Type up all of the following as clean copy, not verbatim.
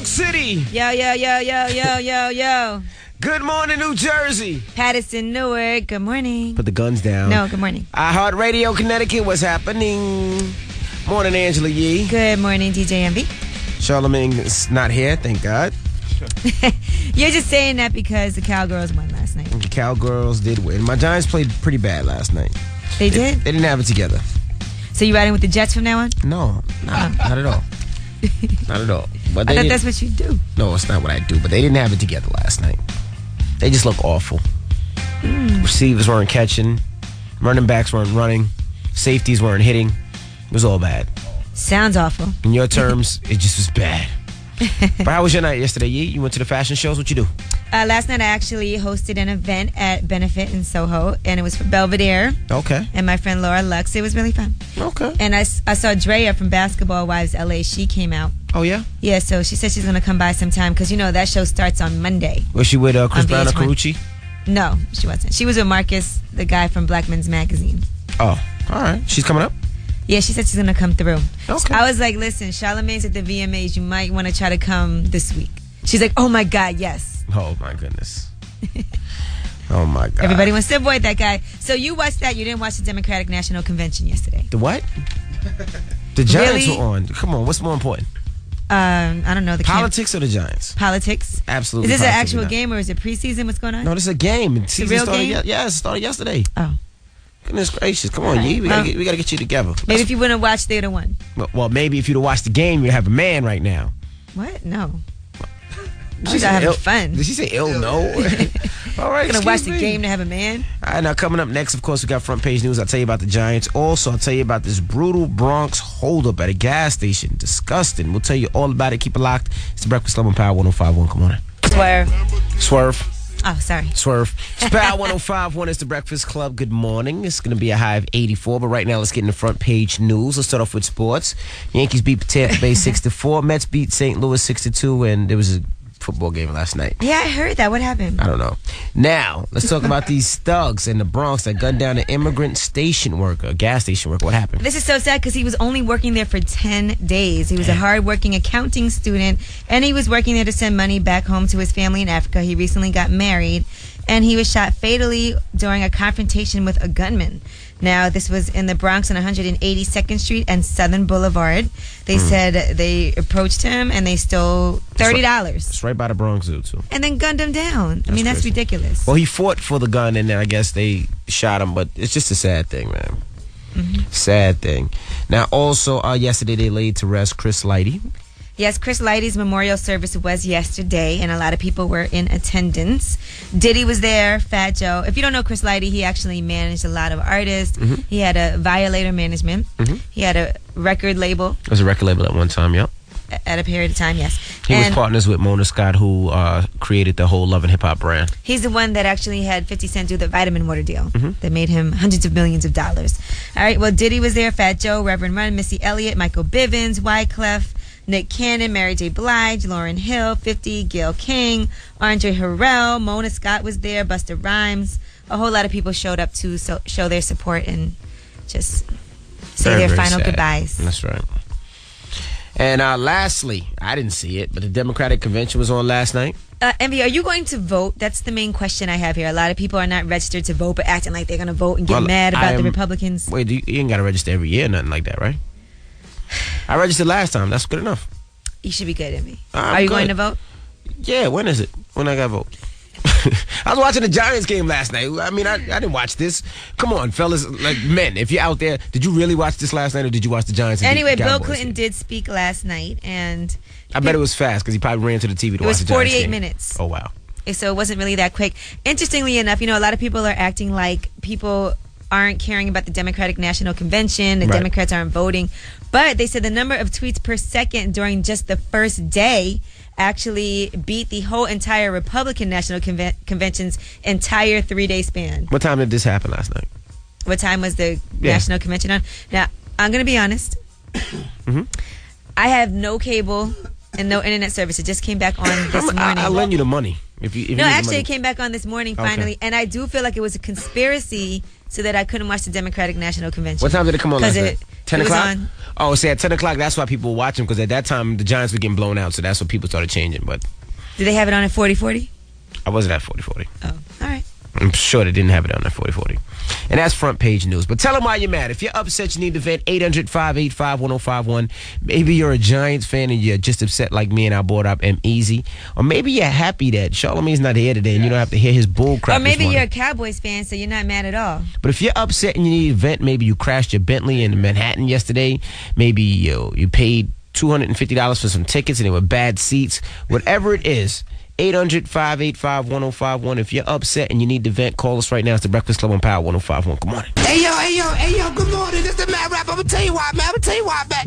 York City. Yo. Good morning, New Jersey. Patterson, Newark. Good morning. Put the guns down. No, good morning. iHeartRadio, Connecticut. What's happening? Morning, Angela Yee. Good morning, DJ MV. Charlamagne is not here, thank God. You're just saying that because the Cowgirls won last night. The Cowgirls did win. My Giants played pretty bad last night. They did? They didn't have it together. So you riding with the Jets from now on? No, not at all. Not at all. But I thought that's what you do. No, it's not what I do. But they didn't have it together last night. They just look awful. Receivers weren't catching. Running backs weren't running. Safeties weren't hitting. It was all bad. Sounds awful. In your terms, it just was bad. But how was your night yesterday, Yee? You went to the fashion shows? What you do? Last night I actually hosted an event at Benefit in Soho, and it was for Belvedere. Okay. And my friend Laura Lux. It was really fun. Okay. And I saw Drea from Basketball Wives LA. She came out. Oh, yeah? Yeah, so she said she's going to come by sometime because, you know, that show starts on Monday. Was she with Chris Brown or Carucci? No, she wasn't. She was with Marcus, the guy from Black Men's Magazine. Oh, all right. She's coming up? Yeah, she said she's going to come through. Okay. I was like, listen, Charlamagne's at the VMAs. You might want to try to come this week. She's like, oh, my God, yes. Oh, my goodness. Oh, my God. Everybody wants to avoid that guy. So you watched that. You didn't watch the Democratic National Convention yesterday. The what? The Giants Really? were on. Come on, what's more important? I don't know. Politics or the Giants? Politics. Absolutely. Is this an positively actual not. game or is it preseason? What's going on? No, this is a game. Season real started. game? Yes, it started yesterday. Oh. Goodness gracious! Come on, Yee. We gotta get you together. Maybe if you wouldn't have watched, they'd have won. Well, maybe if you'd have watched the game, you'd have a man right now. What? No. She's She's having fun. Did she say ill? No. All right. Gonna watch the me. game to have a man? All right, now coming up next, of course, we got front page news. I'll tell you about the Giants. Also, I'll tell you about this brutal Bronx holdup at a gas station. Disgusting. We'll tell you all about it. Keep it locked. It's the Breakfast Club on Power 105.1. Come on in. Swerve. Oh, sorry. Swerve. It's Power 105.1. It's the Breakfast Club. Good morning. It's going to be a high of 84. But right now, let's get into front page news. Let's start off with sports. Yankees beat Tampa Bay 6-4. Mets beat St. Louis 6-2. And there was a football game last night. Yeah, I heard that. What happened? I don't know. Now, let's talk about these thugs in the Bronx that gunned down an immigrant station worker, a gas station worker. What happened? This is so sad because he was only working there for 10 days. He was a hard-working accounting student, and he was working there to send money back home to his family in Africa. He recently got married, and he was shot fatally during a confrontation with a gunman. Now, this was in the Bronx on 182nd Street and Southern Boulevard. They said they approached him and they stole $30. It's right by the Bronx Zoo, too. And then gunned him down. I mean, that's crazy. ridiculous. Well, he fought for the gun, and then I guess they shot him, but it's just a sad thing, man. Sad thing. Now, also, yesterday they laid to rest Chris Lighty. Yes, Chris Lighty's memorial service was yesterday, and a lot of people were in attendance. Diddy was there, Fat Joe. If you don't know Chris Lighty, he actually managed a lot of artists. He had a Violator management. He had a record label. It was a record label at one time, yep. At a period of time, yes. He was partners with Mona Scott, who created the whole Love and Hip Hop brand. He's the one that actually had 50 Cent do the vitamin water deal that made him hundreds of millions of dollars. All right, well, Diddy was there, Fat Joe, Reverend Run, Missy Elliott, Michael Bivins, Wyclef, Nick Cannon, Mary J. Blige, Lauryn Hill, 50, Gayle King, Andre Harrell, Mona Scott was there, Busta Rhymes. A whole lot of people showed up to show their support and just say their final goodbyes. That's right. And lastly, I didn't see it, but the Democratic Convention was on last night. Envy, are you going to vote? That's the main question I have here. A lot of people are not registered to vote, but acting like they're going to vote and get mad about the Republicans. Wait, you ain't got to register every year, nothing like that, right? I registered last time. That's good enough. You should be good, Envy. Are you going to vote? Yeah, when is it? When I got to vote? I was watching the Giants game last night. I mean, I didn't watch this. Come on, fellas, like men, if you're out there, did you really watch this last night or did you watch the Giants? Anyway, Bill Clinton did speak last night, and I bet it was fast because he probably ran to the TV to watch the Giants game. It was 48 minutes. Oh, wow. So it wasn't really that quick. Interestingly enough, you know, a lot of people are acting like people aren't caring about the Democratic National Convention. The Democrats aren't voting. But they said the number of tweets per second during just the first day actually beat the whole entire Republican National Convention's entire 3-day span. What time did this happen last night? What time was the National Convention on? Now, I'm going to be honest. I have no cable and no internet service. It just came back on this morning. I'll lend you the money. If you no, actually, it came back on this morning finally. And I do feel like it was a conspiracy so that I couldn't watch the Democratic National Convention. What time did it come on last night? 10 o'clock? Oh, see, at 10 o'clock, that's why people were watching, because at that time, the Giants were getting blown out, so that's what people started changing. But Did they have it on at 40-40? I wasn't at 40-40. Oh, all right. I'm sure they didn't have it on at 40-40. And that's front page news. But tell them why you're mad. If you're upset, you need to vent. 800-585-1051. Maybe you're a Giants fan and you're just upset like me and I brought up M-Easy. Or maybe you're happy that Charlamagne's not here today and you don't have to hear his bull crap. Or maybe you're a Cowboys fan, so you're not mad at all. But if you're upset and you need to vent, maybe you crashed your Bentley in Manhattan yesterday. Maybe you paid $250 for some tickets and they were bad seats. Whatever it is, 800-585-1051. If you're upset and you need to vent, call us right now. It's the Breakfast Club on Power 105.1. Good morning. Hey, yo, good morning. This is the Mad Rap. I'm gonna tell you why, man. Man.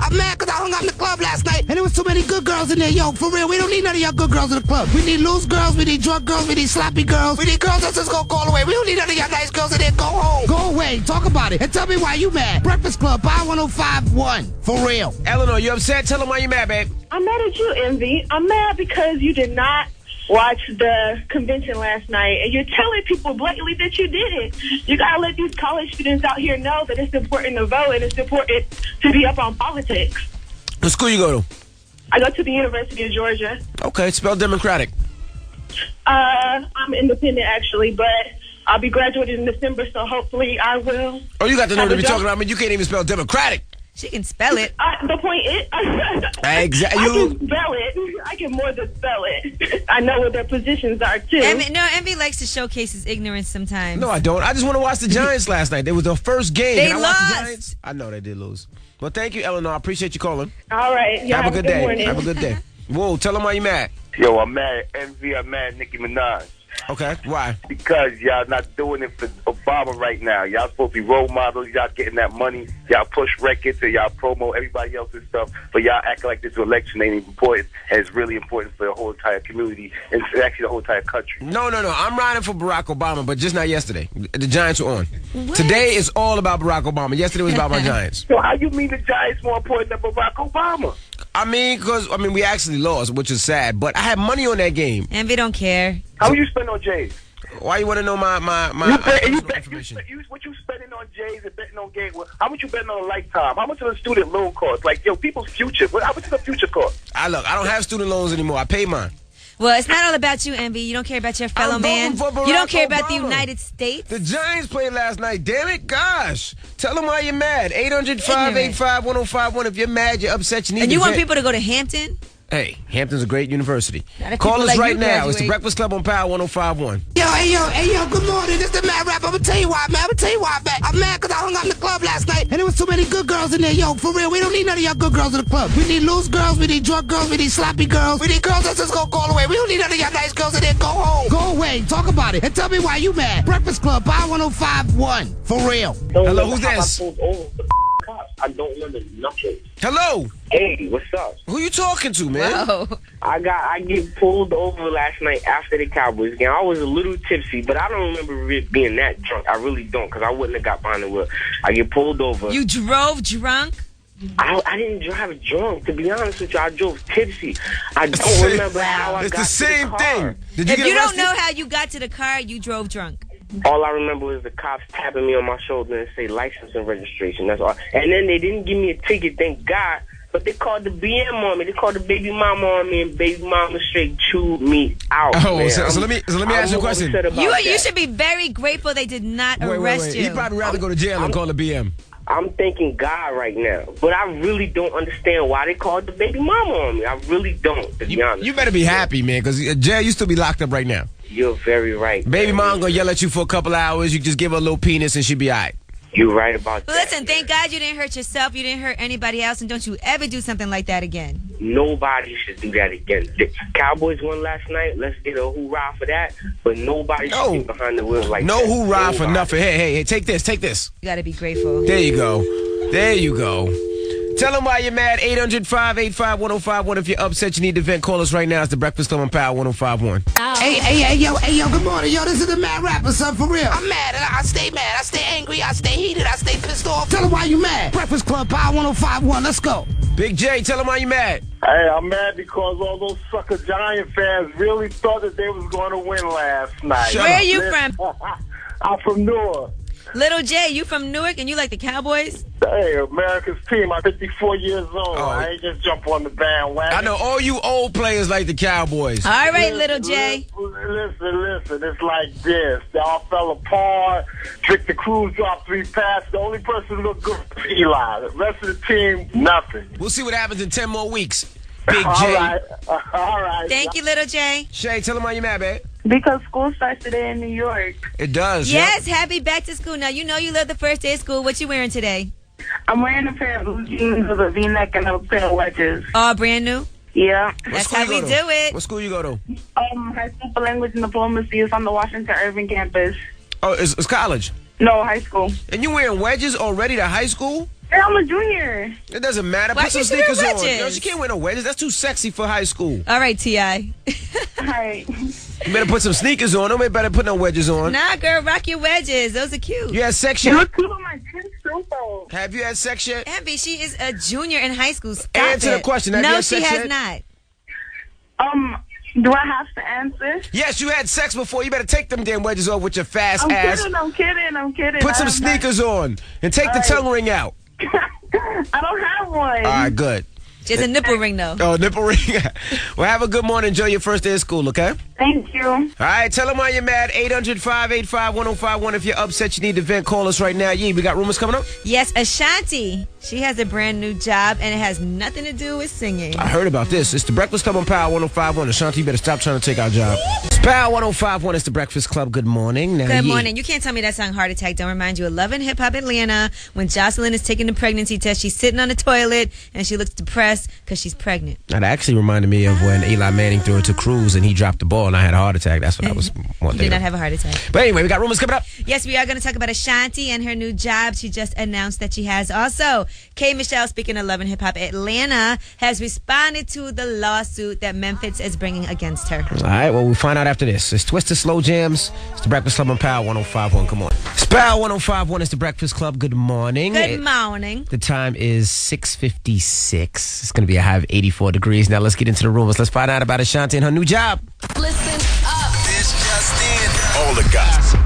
I'm mad because I hung out in the club last night, and there was too many good girls in there. Yo, for real, we don't need none of y'all good girls in the club. We need loose girls, we need drunk girls, we need sloppy girls. We need girls that's just gonna go all the way. We don't need none of y'all nice girls in there. Go home. Go away. Talk about it. And tell me why you mad. Breakfast Club, Power 105.1. For real. Eleanor, you upset? Tell them why you mad, babe. I'm mad at you, Envy. I'm mad because you did not watch the convention last night, and you're telling people blatantly that you didn't. You gotta let these college students out here know that it's important to vote and it's important to be up on politics. What school you go to? I go to the University of Georgia. Okay, spell Democratic. I'm independent, actually, but I'll be graduating in December, so hopefully I will. Oh, you got the nerve to be talking about me. You can't even spell Democratic. She can spell it. The point is, Exactly. I can spell it. I can more than spell it. I know what their positions are, too. Envy likes to showcase his ignorance sometimes. No, I don't. I just want to watch the Giants last night. It was their first game. They and I lost. watched the Giants. I know they did lose. Well, thank you, Eleanor. I appreciate you calling. All right. Have a good day. morning. Have a good day. Whoa, tell them why you mad. Yo, I'm mad at Envy. I'm mad at Nicki Minaj. Okay, why? Because y'all not doing it for Obama right now. Y'all supposed to be role models. Y'all getting that money. Y'all push records and y'all promote everybody else's stuff. But y'all acting like this election ain't even important. And it's really important for the whole entire community and actually the whole entire country. No. I'm riding for Barack Obama, but just not yesterday. The Giants were on. What? Today is all about Barack Obama. Yesterday was about my Giants. So how you mean the Giants more important than Barack Obama? I mean, we actually lost, which is sad. But I had money on that game. Envy don't care. How you spend on Jays? Why you want to know my information? What you spending on Jays and betting on games? How much you betting on a lifetime? How much does a student loan cost? Like, yo, people's future. How much does the future cost? I don't have student loans anymore. I pay mine. Well, it's not all about you, Envy. You don't care about your fellow man. You don't care about the United States. The Giants played last night. Damn it, gosh. Tell them why you're mad. 800-585-1051. If you're mad, you're upset, you need to And you want vent. people to go to Hampton? Hey, Hampton's a great university. Not if Call people us like right you now. It's the graduate. Breakfast Club on Power 105.1. Yo, good morning. This is the Mad Rap. I'm gonna tell you why, man. I'm mad because I hung out in the club last night, and there was too many good girls in there. Yo, for real, we don't need none of y'all good girls in the club. We need loose girls, we need drunk girls, we need sloppy girls. We need girls that's just gonna go all the way. We don't need none of y'all nice girls in there. Go home. Go away. Talk about it. And tell me why you mad. Breakfast Club, Power 105.1. For real. Hello, who's this? I don't remember nothing. Hello. Hey, what's up? Who you talking to, man? Oh. I get pulled over last night after the Cowboys game. I was a little tipsy, but I don't remember it being that drunk. I really don't, because I wouldn't have got behind the wheel. I get pulled over. You drove drunk? I didn't drive drunk, to be honest with you. I drove tipsy. I don't remember how I got to the car. It's the same thing. Did you If get you don't arrested? know how you got to the car, you drove drunk. All I remember was the cops tapping me on my shoulder and say license and registration. That's all. And then they didn't give me a ticket, thank God. But they called the BM on me. They called the baby mama on me, and baby mama straight chewed me out. Oh, man. so let me ask you a question. You should be very grateful they did not arrest you. He'd probably rather go to jail and call the BM. I'm thanking God right now, but I really don't understand why they called the baby mama on me. I really don't, to be honest. You better be happy, man, because jail, you still be locked up right now. You're very right. Baby man. mom gonna yell at you for a couple hours. You just give her a little penis and she'll be all right. You're right about Well, that. listen, thank God you didn't hurt yourself. You didn't hurt anybody else. And don't you ever do something like that again. Nobody should do that again. The Cowboys won last night. Let's get a hoorah for that. But nobody should get behind the wheel like that. No hoorah for nothing. Hey, take this. You got to be grateful. There you go. Tell them why you're mad. 800-585-1051. If you're upset, you need to vent. Call us right now. It's the Breakfast Club on Power 105.1. Hey, yo, good morning. Yo, this is the Mad Rapper, son, for real. I'm mad. I stay mad. I stay angry. I stay heated. I stay pissed off. Tell them why you mad. Breakfast Club, Power 105.1. Let's go. Big J, tell them why you mad. Hey, I'm mad because all those sucker Giant fans really thought that they was going to win last night. Where are you from? I'm from Newark. Little J, you from Newark and you like the Cowboys? Hey, America's team. I'm 54 years old. I ain't just jump on the bandwagon. I know all you old players like the Cowboys. All right, Little J. Listen. It's like this. They all fell apart. Victor Cruz dropped 3 passes. The only person who looked good was Eli. The rest of the team, nothing. We'll see what happens in 10 more weeks. Big J. All right. Thank you, Little J. Shay, tell them why you mad, babe. Because school starts today in New York. It does. Yes, happy back to school. Now, you know you love the first day of school. What you wearing today? I'm wearing a pair of blue jeans with a V-neck and a pair of wedges. All brand new? Yeah. That's how we do it. What school you go to? High School for Language and Diplomacy is on the Washington Irving campus. Oh, it's college? No, high school. And you wearing wedges already to high school? Yeah, I'm a junior. It doesn't matter. Why Put some should you wear sneakers on. wedges? No, she can't wear no wedges. That's too sexy for high school. All right, T.I. All right. You better put some sneakers on. Nobody better put no wedges on. Nah, girl, rock your wedges. Those are cute. You had sex You yet? look cute on my jeans, too, though. Have you had sex yet? Envy, she is a junior in high school. Stop Answer the it. question. Have you No, had she sex has yet? not. Do I have to answer? Yes, you had sex before. You better take them damn wedges off with your fast ass. I'm kidding. Put some sneakers on and take the tongue ring out. I don't have one. All right, good. Just a nipple ring, though. Oh, nipple ring. Well, have a good morning. Enjoy your first day of school, okay? Thank you. All right, tell them why you're mad. 800-585-1051. If you're upset, you need to vent. Call us right now. We got rumors coming up? Yes, Ashanti. She has a brand new job, and it has nothing to do with singing. I heard about this. It's the Breakfast Club on Power 105.1. Ashanti, you better stop trying to take our job. It's Power 105.1. It's the Breakfast Club. Good morning. Now, Good morning. You can't tell me that song Heart Attack don't remind you of Love and Hip Hop Atlanta. When Jocelyn is taking the pregnancy test, she's sitting on the toilet, and she looks depressed because she's pregnant. That actually reminded me of when Eli Manning threw it to Cruz and he dropped the ball and I had a heart attack. That's what I was You did not have a heart attack. But anyway, we got rumors coming up. Yes, we are going to talk about Ashanti and her new job she just announced that she has. Also, K. Michelle, speaking of Love and Hip Hop Atlanta, has responded to the lawsuit that Memphis is bringing against her. All right, well, we'll find out after this. It's Twisted Slow Jams. It's the Breakfast Club on Power 105.1. Come on. It's Power 105.1. It's the Breakfast Club. Good morning. Good morning. The time is 6:56. It's going to be a high of 84 degrees. Now let's get into the rumors. Let's find out about Ashanti and her new job. Listen up. This just in. All the gossip.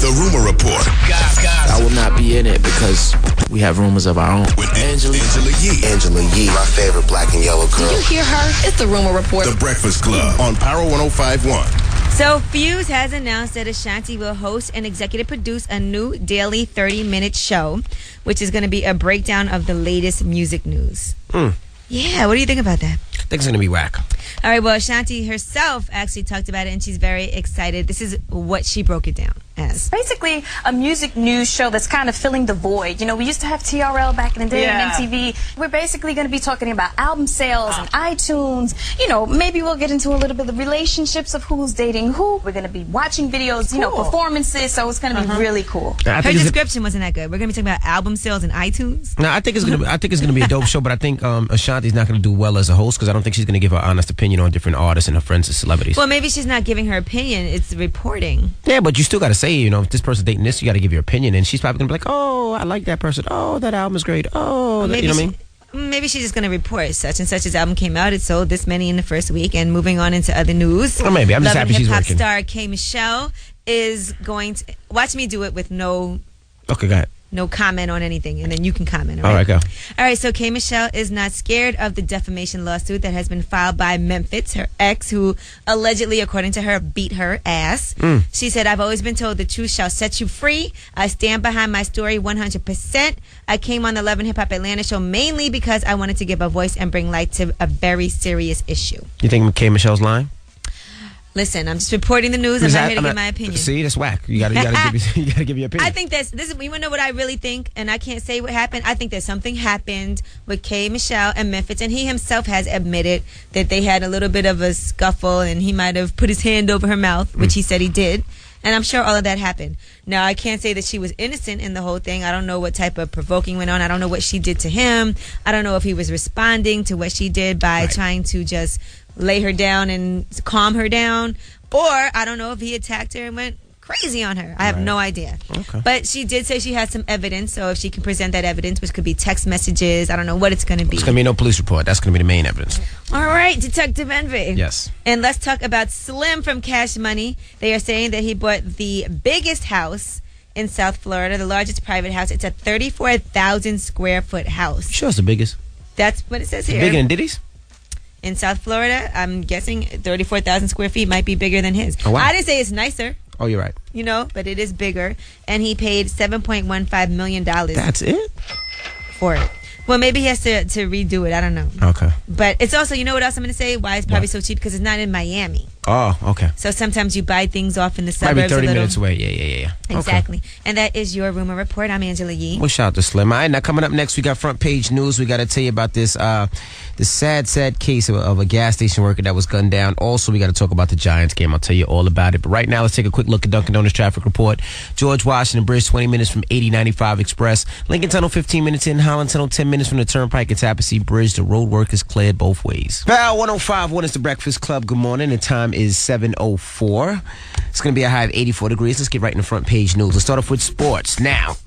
The rumor report. I will not be in it because we have rumors of our own. With Angela Yee. Angela Yee, my favorite black and yellow girl. You hear her? It's the rumor report. The Breakfast Club on Power 105.1. So, Fuse has announced that Ashanti will host and executive produce a new daily 30-minute show, which is going to be a breakdown of the latest music news. Yeah, what do you think about that? I think it's going to be whack. All right, well, Ashanti herself actually talked about it, and she's very excited. This is what she broke it down as. Basically, a music news show that's kind of filling the void. You know, we used to have TRL back in the day on MTV. We're basically going to be talking about album sales and iTunes. You know, maybe we'll get into a little bit of relationships of who's dating who. We're going to be watching videos, you know, performances. So it's going to be really cool. Her description wasn't that good. We're going to be talking about album sales and iTunes. No, I think it's gonna be a dope show, but I think Ashanti's not gonna do well as a host because I don't think she's gonna give her honest opinion on different artists and her friends and celebrities. Well, maybe she's not giving her opinion. It's reporting. Yeah, but you still gotta say, you know, if this person's dating this, you gotta give your opinion, and she's probably gonna be like, oh, I like that person. Oh, that album is great. Oh, maybe you know what I mean? Maybe she's just going to report such and such's album came out. It sold this many in the first week. And moving on into other news. Or maybe. I'm just happy she's working. Love and Hip Hop star K. Michelle is going to... Watch me do it with no... Okay, go ahead. No comment on anything, and then you can comment. All right, go. All right, so K. Michelle is not scared of the defamation lawsuit that has been filed by Memphis, her ex, who allegedly, according to her, beat her ass. She said, I've always been told the truth shall set you free. I stand behind my story 100%. I came on the Love and Hip Hop Atlanta show mainly because I wanted to give a voice and bring light to a very serious issue. You think K. Michelle's lying? Listen, I'm just reporting the news. I'm not here to give my opinion. See, that's whack. You gotta give your opinion. I think this is, you wanna know what I really think, and I can't say what happened. I think that something happened with K. Michelle and Memphis, and he himself has admitted that they had a little bit of a scuffle, and he might have put his hand over her mouth, which he said he did. And I'm sure all of that happened. Now, I can't say that she was innocent in the whole thing. I don't know what type of provoking went on. I don't know what she did to him. I don't know if he was responding to what she did by trying to just lay her down and calm her down. Or I don't know if he attacked her and went crazy on her. I have no idea. Okay. But she did say she has some evidence. So if she can present that evidence, which could be text messages, I don't know what it's going to be. It's going to be no police report. That's going to be the main evidence. All right, Detective Envy. Yes. And let's talk about Slim from Cash Money. They are saying that he bought the biggest house in South Florida, the largest private house. It's a 34,000 square foot house. Sure, it's the biggest. That's what it says here. Bigger than Diddy's? In South Florida, I'm guessing 34,000 square feet might be bigger than his. Oh, wow. I didn't say it's nicer. Oh, you're right. You know, but it is bigger. And he paid $7.15 million. That's it? For it. Well, maybe he has to redo it. I don't know. Okay. But it's also, you know what else I'm going to say? Why it's probably so cheap? Because it's not in Miami. Oh, okay. So sometimes you buy things off in the suburbs. Might be 30 minutes away. Yeah. Exactly. Okay. And that is your Rumor Report. I'm Angela Yee. Well, shout out to Slim. All right, now coming up next, we got front page news. We got to tell you about this sad case of a gas station worker that was gunned down. Also, we got to talk about the Giants game. I'll tell you all about it. But right now, let's take a quick look at Dunkin' Donuts traffic report. George Washington Bridge, 20 minutes from 8095 Express. Lincoln Tunnel, 15 minutes in. Holland Tunnel, 10 minutes from the Turnpike and Tapestry Bridge. The road work is cleared both ways. Val 105.1 is the Breakfast Club. Good morning. The time is 7:04. It's going to be a high of 84 degrees. Let's get right in the front page news. Let's start off with sports. Now,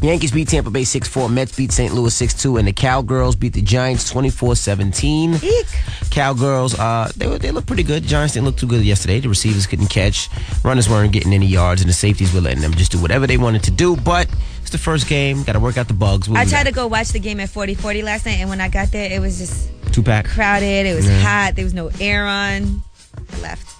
Yankees beat Tampa Bay 6-4. Mets beat St. Louis 6-2. And the Cowgirls beat the Giants 24-17. Cowgirls, they look pretty good. The Giants didn't look too good yesterday. The receivers couldn't catch. Runners weren't getting any yards. And the safeties were letting them just do whatever they wanted to do. But it's the first game. Got to work out the bugs. I tried to go watch the game at 40-40 last night. And when I got there, it was just too packed. Crowded. It was hot. There was no air on. I left.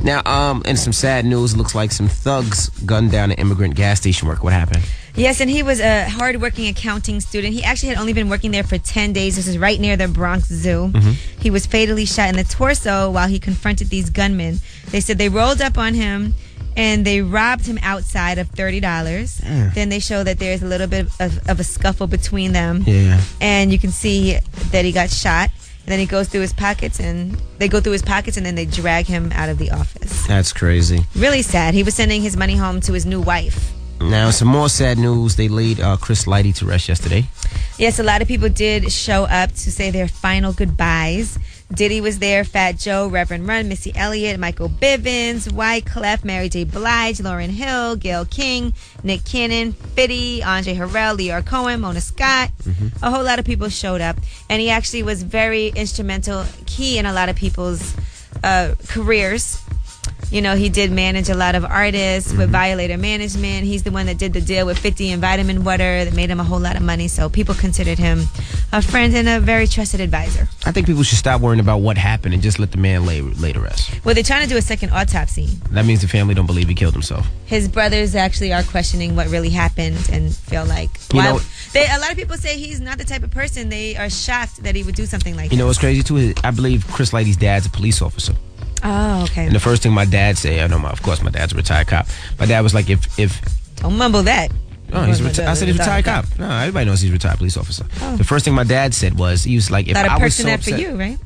Now, in some sad news, it looks like some thugs gunned down an immigrant gas station worker. What happened? Yes, and he was a hard-working accounting student. He actually had only been working there for 10 days. This is right near the Bronx Zoo. He was fatally shot in the torso while he confronted these gunmen. They said they rolled up on him and they robbed him outside of $30. Then they show that there's a little bit of a scuffle between them. Yeah. And you can see that he got shot. And then he goes through his pockets, and they go through his pockets, and then they drag him out of the office. That's crazy. Really sad. He was sending his money home to his new wife. Now, some more sad news. They laid Chris Lighty to rest yesterday. Yes, a lot of people did show up to say their final goodbyes. Diddy was there, Fat Joe, Reverend Run, Missy Elliott, Michael Bivins, Wyclef, Mary J. Blige, Lauryn Hill, Gayle King, Nick Cannon, Fitty, Andre Harrell, Leora Cohen, Mona Scott. A whole lot of people showed up. And he actually was very instrumental, key in a lot of people's careers. You know, he did manage a lot of artists with Violator Management. He's the one that did the deal with 50 and Vitamin Water that made him a whole lot of money. So people considered him a friend and a very trusted advisor. I think people should stop worrying about what happened and just let the man lay to rest. Well, they're trying to do a second autopsy. That means the family don't believe he killed himself. His brothers actually are questioning what really happened and feel like... a lot of people say he's not the type of person. They are shocked that he would do something like that. You know what's crazy, too? I believe Chris Lighty's dad's a police officer. Oh, okay. And the first thing my dad said, of course, my dad's a retired cop. My dad was like, if don't mumble that. No, he's I said he's a retired cop. No, everybody knows he's a retired police officer. Oh. The first thing my dad said was, he was like, if I was so upset for you, right?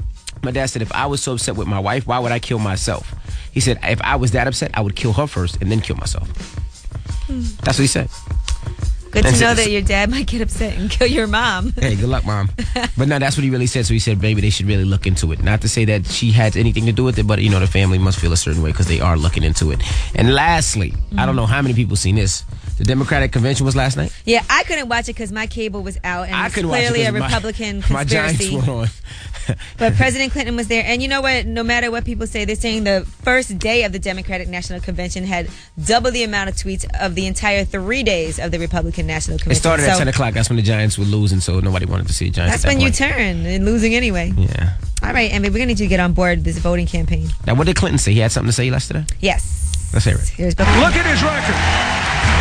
My dad said, if I was so upset with my wife, why would I kill myself? He said, if I was that upset, I would kill her first and then kill myself. That's what he said. Good to know that your dad might get upset and kill your mom. Hey, good luck, Mom. But no, that's what he really said. So he said, baby, they should really look into it. Not to say that she had anything to do with it, but, the family must feel a certain way because they are looking into it. And lastly, I don't know how many people seen this. The Democratic convention was last night? Yeah, I couldn't watch it because my cable was out. And I couldn't watch it clearly a Republican conspiracy. My Giants were on. But President Clinton was there. And you know what? No matter what people say, they're saying the first day of the Democratic National Convention had double the amount of tweets of the entire 3 days of the Republican National Convention. It started at 10 o'clock. That's when the Giants were losing, so nobody wanted to see the Giants. That's when you turn and losing anyway. Yeah. All right, Emmy, we're going to need you to get on board this voting campaign. Now, what did Clinton say? He had something to say yesterday? Yes. Let's hear it. Here's Look at his record.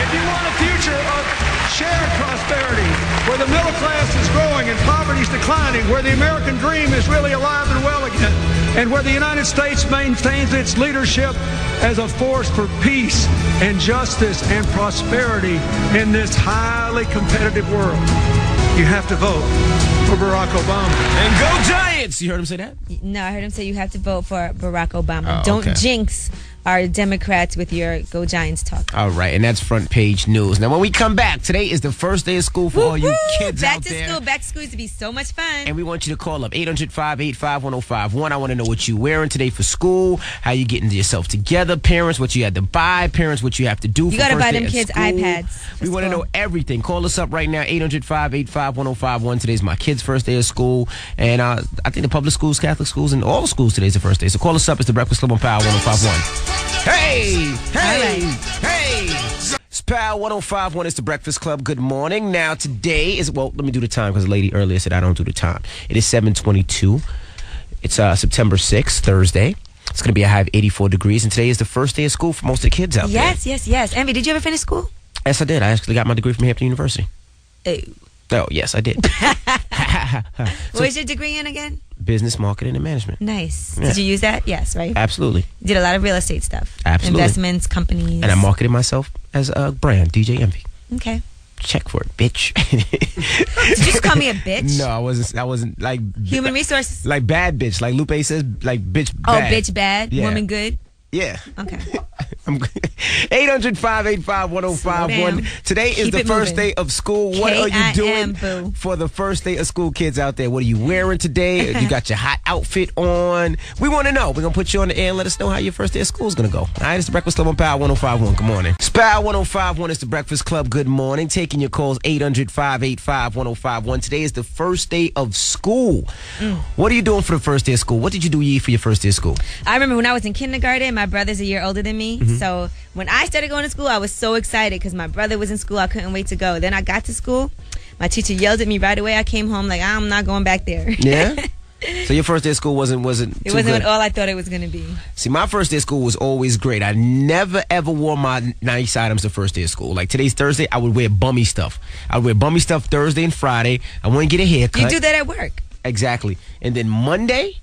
If you want a future of shared prosperity, where the middle class is growing and poverty is declining, where the American dream is really alive and well again, and where the United States maintains its leadership as a force for peace and justice and prosperity in this highly competitive world, you have to vote for Barack Obama. And go Giants! You heard him say that? No, I heard him say you have to vote for Barack Obama. Oh, Don't jinx our Democrats with your Go Giants talk. All right, and that's front page news. Now, when we come back, today is the first day of school for all you kids out there. Back to school used to be so much fun. And we want you to call up 800-585-1051. I want to know what you wearing today for school, how you getting yourself together, parents, what you had to buy, parents, what you have to do for You got to first buy day them of kids school. iPads. We want to know everything. Call us up right now, 800-585-1051. Today's my kids' first day of school. And I think the public schools, Catholic schools, and all schools today's the first day. So call us up. It's the Breakfast Club on Power 105.1. Hey, It's Power 105.1. It's the Breakfast Club. Good morning. Now, today is, well, let me do the time because the lady earlier said I don't do the time. It is 7:22. It's September 6th, Thursday. It's going to be a high of 84 degrees, and today is the first day of school for most of the kids out there. Yes. Envy, did you ever finish school? Yes, I did. I actually got my degree from Hampton University. Oh, yes, I did. What was your degree in again? Business, marketing, and management. Nice. Yeah. Did you use that? Yes, right? Absolutely. Did a lot of real estate stuff. Absolutely. Investments, companies. And I marketed myself as a brand, DJ Envy. Okay. Check for it, bitch. Did you just call me a bitch? No, I wasn't like human resources. Like bad bitch. Like Lupe says, like bitch Oh, bad. bitch bad. Yeah. Woman good. Yeah. Okay. 800-585-1051. Today is the first day of school. What are you doing for the first day of school, kids out there? What are you wearing today? You got your hot outfit on? We want to know. We're going to put you on the air and let us know how your first day of school is going to go. All right, it's the Breakfast Club on Power 105.1. Good morning. It's Power 105.1. It's the Breakfast Club. Good morning. Taking your calls, 800-585-1051. Today is the first day of school. What are you doing for the first day of school? What did you do for your first day of school? I remember when I was in kindergarten, my brother's a year older than me. So when I started going to school, I was so excited because my brother was in school. I couldn't wait to go. Then I got to school. My teacher yelled at me right away. I came home like, I'm not going back there. Yeah? So your first day of school wasn't It wasn't good. all I thought it was going to be. See, my first day of school was always great. I never, ever wore my nice items the first day of school. Like today's Thursday, I would wear bummy stuff. I would wear bummy stuff Thursday and Friday. I wouldn't get a haircut. You do that at work. Exactly. And then Monday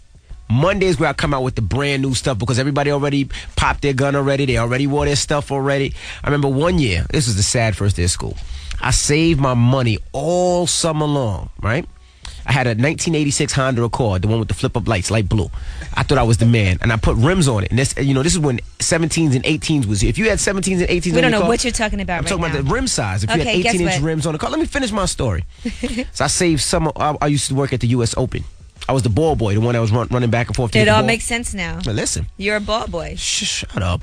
is where I come out with the brand new stuff because everybody already popped their gun already. They already wore their stuff already. I remember one year, this was the sad first day of school. I saved my money all summer long, right? I had a 1986 Honda Accord, the one with the flip-up lights, light blue. I thought I was the man, and I put rims on it. And this is when 17s and 18s was. If you had 17s and 18s, we don't know what you're talking about. I'm talking about the rim size. If you had 18-inch rims on the car, let me finish my story. So I saved some. I used to work at the U.S. Open. I was the ball boy, the one that was running back and forth. It all makes sense now. But listen, you're a ball boy. Shut up.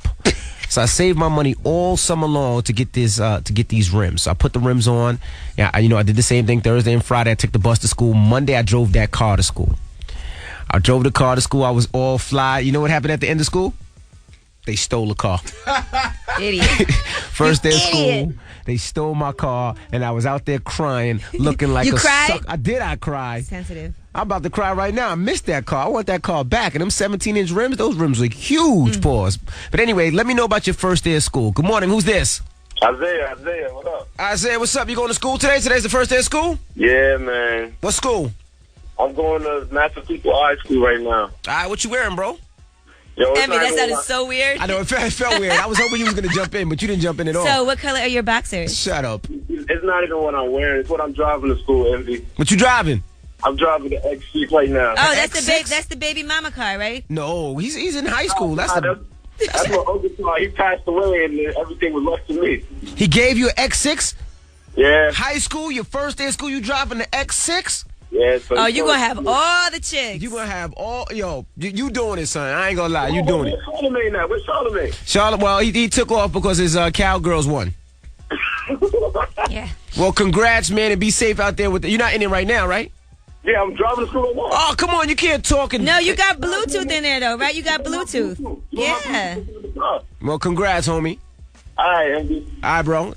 So I saved my money all summer long to get these rims. So I put the rims on. Yeah, I did the same thing Thursday and Friday. I took the bus to school. Monday I drove that car to school. I drove the car to school. I was all fly. You know what happened at the end of school? They stole the car. Idiot. First day of school, they stole my car, and I was out there crying, looking like you a cried? sucker. I cried. Sensitive. I'm about to cry right now. I missed that car. I want that car back. And them 17-inch rims, those rims were huge, pause. But anyway, let me know about your first day of school. Good morning. Who's this? Isaiah, what up? Isaiah, what's up? You going to school today? Today's the first day of school? Yeah, man. What school? I'm going to Massachusetts High School right now. All right, what you wearing, bro? Yo, Emmy, that sounded so weird. I know, it felt weird. I was hoping you was going to jump in, but you didn't jump in at all. So what color are your boxers? Shut up. It's not even what I'm wearing. It's what I'm driving to school, Envy. What you driving? I'm driving the X6 right now. Oh, that's the baby mama car, right? No, he's in high school. That's what Uncle car. He passed away and everything was left to me. He gave you an X6? Yeah. High school, your first day of school, you driving the X6? Yeah. So you gonna have all the chicks. You gonna have all, you doing it, son. I ain't gonna lie, you doing it. Where's Charlamagne now? Where's Charlamagne? Charlotte, well, he took off because his cowgirls won. Yeah. Well, congrats, man, and be safe out there with you're not in it right now, right? Yeah, I'm driving to school right now. Oh, come on, you can't talk and... No, you got Bluetooth in there, though, right? You got Bluetooth. Yeah. Well, congrats, homie. All right, Andy. All right, bro.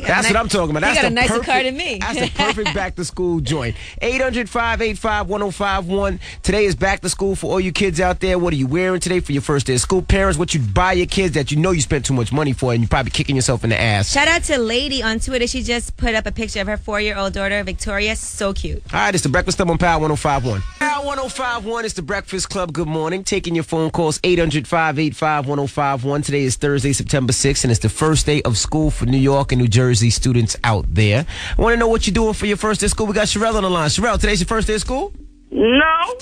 That's what I'm talking about. You got a nicer car than me. That's the perfect back-to-school joint. 800-585-1051. Today is back to school for all you kids out there. What are you wearing today for your first day of school? Parents, what you buy your kids that you know you spent too much money for and you're probably kicking yourself in the ass. Shout out to Lady on Twitter. She just put up a picture of her 4-year-old daughter, Victoria. So cute. All right, it's the Breakfast Club on Power 105.1. Power 105.1, it's the Breakfast Club. Good morning. Taking your phone calls, 800-585-1051. Today is Thursday, September 6th, and it's the first day of school for New York and New Jersey students out there. I want to know what you're doing for your first day of school. We got Sherelle on the line. Sherelle, today's your first day of school? No,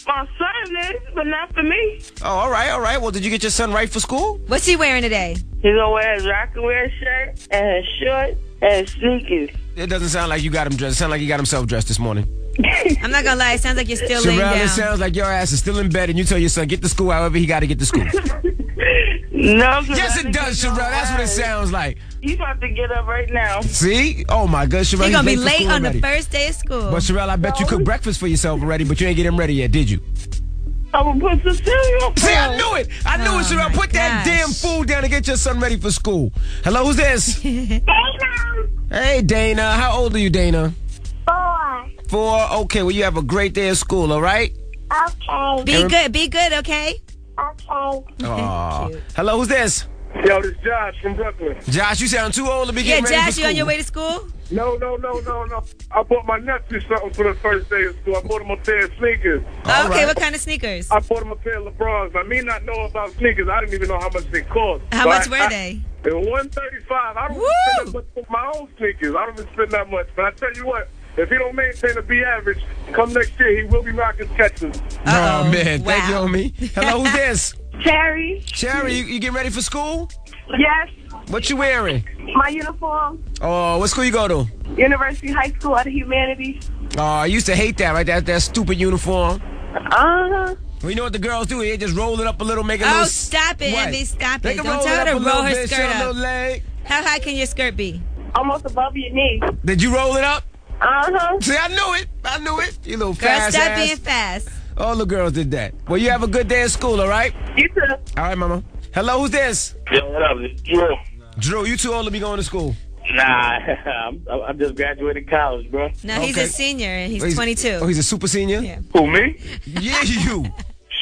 my son is, but not for me. Oh, all right. Well, did you get your son right for school? What's he wearing today? He's gonna wear his rock-and-wear shirt and his shorts and his sneakers. It doesn't sound like you got him dressed. It sounds like he got himself dressed this morning. I'm not gonna lie, it sounds like you're still laying down. It sounds like your ass is still in bed and you tell your son, get to school however he got to get to school. No, yes, it does, Sherelle. That's what it sounds like. You have to get up right now. See? Oh, my God, Sherelle. He's going to be late on the first day of school. But, Sherelle, I bet you cooked breakfast for yourself already, but you ain't get him ready yet, did you? I'm gonna put some cereal. See, I knew it. I knew it. So I put that gosh. damn food down to get your son ready for school. Hello, who's this? Hey, Dana. How old are you, Dana? 4. 4. Okay, well, you have a great day at school, all right? Okay. Be good, okay? Okay. Aw. Hello, who's this? Yo, this is Josh from Brooklyn. Josh, you sound too old to be Yeah, getting ready for Josh, school. you on your way to school? No. I bought my nephew something for the first day of school. I bought him a pair of sneakers. Okay, what kind of sneakers? I bought him a pair of LeBrons. I may not know about sneakers. I didn't even know how much they cost. How much were they? They were $135. I don't even spend that much for my own sneakers. I don't even spend that much. But I tell you what, if he don't maintain a B average, come next year, he will be rocking Skechers. Oh, man. Thank you, homie. Hello, who's this? Cherry. Cherry, you getting ready for school? Yes. What you wearing? My uniform. Oh, what school you go to? University High School out of Humanities. Oh, I used to hate that, right? That stupid uniform. Uh-huh. Well, you know what the girls do? They just roll it up a little, make it a little... Oh, stop it, What? Envy, stop They it. can Don't roll tell it her up to a roll little her bit, skirt show a up. little leg. How high can your skirt be? Almost above your knee. Did you roll it up? Uh-huh. See, I knew it. You little Girl, fast stop ass. being fast. All the girls did that. Well, you have a good day at school, all right? You too. All right, mama. Hello, who's this? Yo, what up? It's Drew. Drew, you too old to be going to school. Nah, I'm just graduated college, bro. No, he's a senior and he's 22. Oh, he's a super senior? Yeah. Who, me? Yeah, you.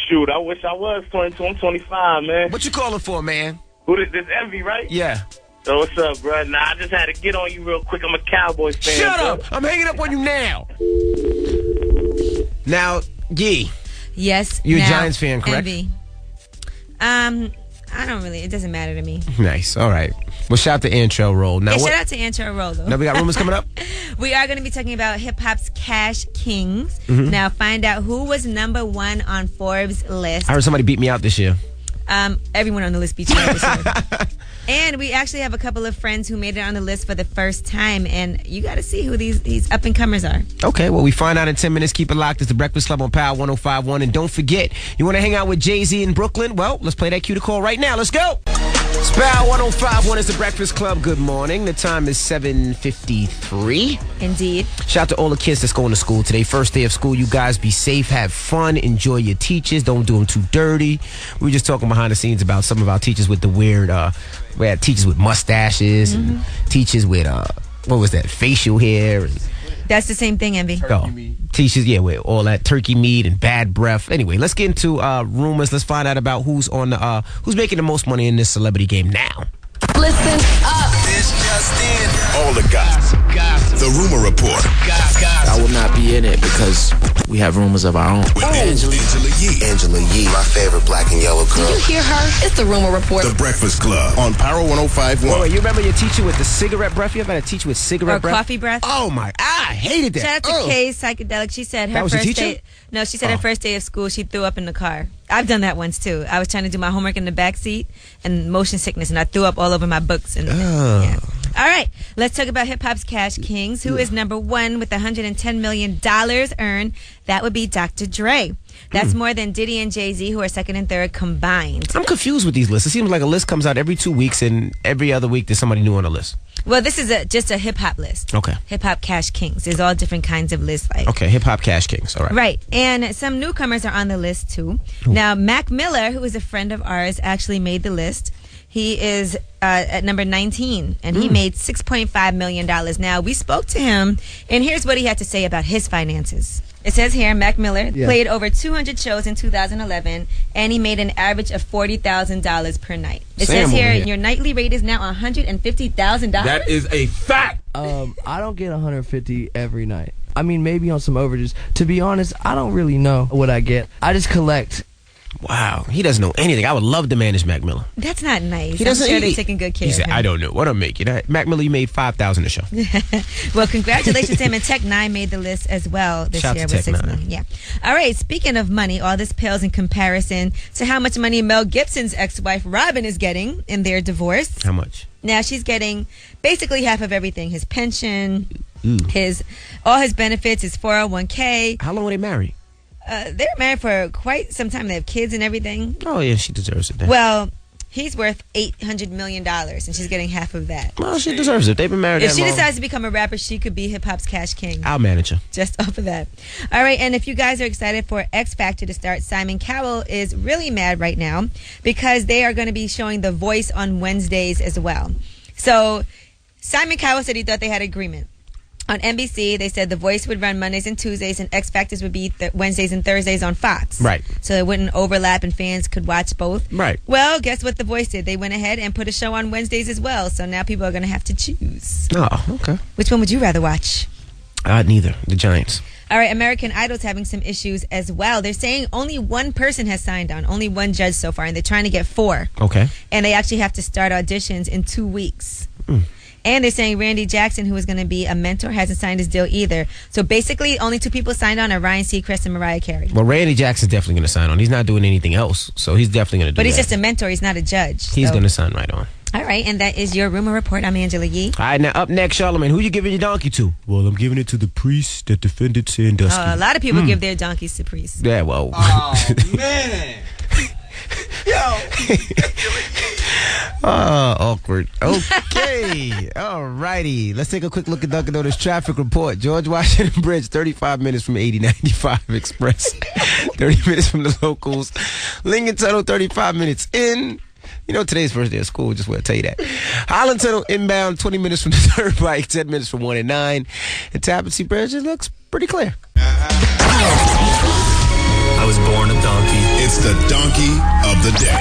Shoot, I wish I was 22. I'm 25, man. What you calling for, man? Who this Envy, right? Yeah. So what's up, bro? Nah, I just had to get on you real quick. I'm a Cowboys fan. Shut bro. up. I'm hanging up on you now. Now, Yee. Yes. You're a now, Giants fan, correct? Envy. I don't really. It doesn't matter to me. Nice. All right. Well, shout out to Antrell Roll. Now, Yeah, what? shout out to Antro Rollo. Now we got rumors coming up? We are going to be talking about hip hop's Cash Kings. Mhm. Now, find out who was #1 on Forbes' list. I heard somebody beat me out this year. Everyone on the list beat you out this year. And we actually have a couple of friends who made it on the list for the first time, and you got to see who these up and comers are. Okay, well, we find out in 10 minutes. Keep it locked. It's the Breakfast Club on Power 105.1. And don't forget, you want to hang out with Jay-Z in Brooklyn? Well, let's play that cue to call right now. Let's go. It's Power 105.1. It's the Breakfast Club. Good morning. The time is 7:53. Indeed. Shout out to all the kids that's going to school today. First day of school. You guys be safe, have fun, enjoy your teachers. Don't do them too dirty. We were just talking behind the scenes about some of our teachers with the weird, we had teachers with mustaches and teachers with, what was that, facial hair. And, That's the same thing, Envy. teachers, yeah, with all that turkey meat and bad breath. Anyway, let's get into rumors. Let's find out about who's making the most money in this celebrity game now. Listen up. This just in. All the gossip. The rumor report. I will not be in it because we have rumors of our own. With Angela Yee. Angela Yee, my favorite black and yellow girl. Did you hear her? It's the rumor report. The Breakfast Club on Power 105.1. Wait, you remember your teacher with the cigarette breath? You ever had a teacher with cigarette Or breath? coffee breath? Oh my, I hated that. Shout out to Kay Psychedelic. She said That her was your first teacher? day. No, she said her first day of school, she threw up in the car. I've done that once too. I was trying to do my homework in the back seat and motion sickness, and I threw up all over my books. And yeah. All right, let's talk about hip hop's Cash Kings. Who is #1 with $110 million earned? That would be Dr. Dre. That's more than Diddy and Jay-Z, who are second and third combined. I'm confused with these lists. It seems like a list comes out every 2 weeks, and every other week there's somebody new on the list. Well, this is just a hip hop list. Okay. Hip hop Cash Kings. There's all different kinds of lists. Like Okay, hip hop Cash Kings. All right. Right. And some newcomers are on the list too. Now, Mac Miller, who is a friend of ours, actually made the list. He is at number 19, and he made $6.5 million. Now, we spoke to him, and here's what he had to say about his finances. It says here, Mac Miller played over 200 shows in 2011, and he made an average of $40,000 per night. It says here, your nightly rate is now $150,000. That is a fact. I don't get 150 every night. I mean, maybe on some overages. To be honest, I don't really know what I get. I just collect. Wow, he doesn't know anything. I would love to manage Mac Miller. That's not nice. He doesn't. I'm sure they're taking good care He of said, him. "I don't know what I'm making." Mac Miller, you made $5,000 a show. Well, congratulations to him. And Tech 9 made the list as well this Shout year to with Tech 6 9. million. Yeah. All right. Speaking of money, all this pales in comparison to how much money Mel Gibson's ex-wife Robin is getting in their divorce. How much? Now she's getting basically half of everything: his pension, all his benefits, his 401k. How long were they married? They're married for quite some time. They have kids and everything. Oh yeah, she deserves it. Then. Well, He's worth $800 million, and she's getting half of that. Well, she deserves it. They've been married If that she long. decides to become a rapper, she could be hip-hop's Cash King. I'll manage her. Just off of that. All right, and if you guys are excited for X Factor to start, Simon Cowell is really mad right now because they are going to be showing The Voice on Wednesdays as well. So Simon Cowell said he thought they had agreement. On NBC, they said The Voice would run Mondays and Tuesdays, and X Factors would be Wednesdays and Thursdays on Fox. Right. So it wouldn't overlap, and fans could watch both. Right. Well, guess what The Voice did? They went ahead and put a show on Wednesdays as well. So now people are going to have to choose. Oh, okay. Which one would you rather watch? Neither. The Giants. All right, American Idol's having some issues as well. They're saying only one person has signed on, only one judge so far, and they're trying to get 4. Okay. And they actually have to start auditions in 2 weeks. And they're saying Randy Jackson, who is going to be a mentor, hasn't signed his deal either. So basically, only 2 people signed on are Ryan Seacrest and Mariah Carey. Well, Randy Jackson's definitely going to sign on. He's not doing anything else, so he's definitely going to do that. But he's just a mentor. He's not a judge. He's going to sign right on. All right, and that is your rumor report. I'm Angela Yee. All right, now up next, Charlamagne. Who you giving your donkey to? Well, I'm giving it to the priest that defended Sandusky. A lot of people give their donkeys to priests. Yeah, well. Oh, man. Yo. Awkward. Okay. All righty. Let's take a quick look at Dunkin' Donuts traffic report. George Washington Bridge, 35 minutes from 8095 Express. 30 minutes from the locals. Lincoln Tunnel, 35 minutes in. You know, today's first day of school, just want to tell you that. Holland Tunnel inbound, 20 minutes from the Turnpike, 10 minutes from 1 and 9. And Tappan Bridge, it looks pretty clear. I was born a donkey. It's the donkey of the day.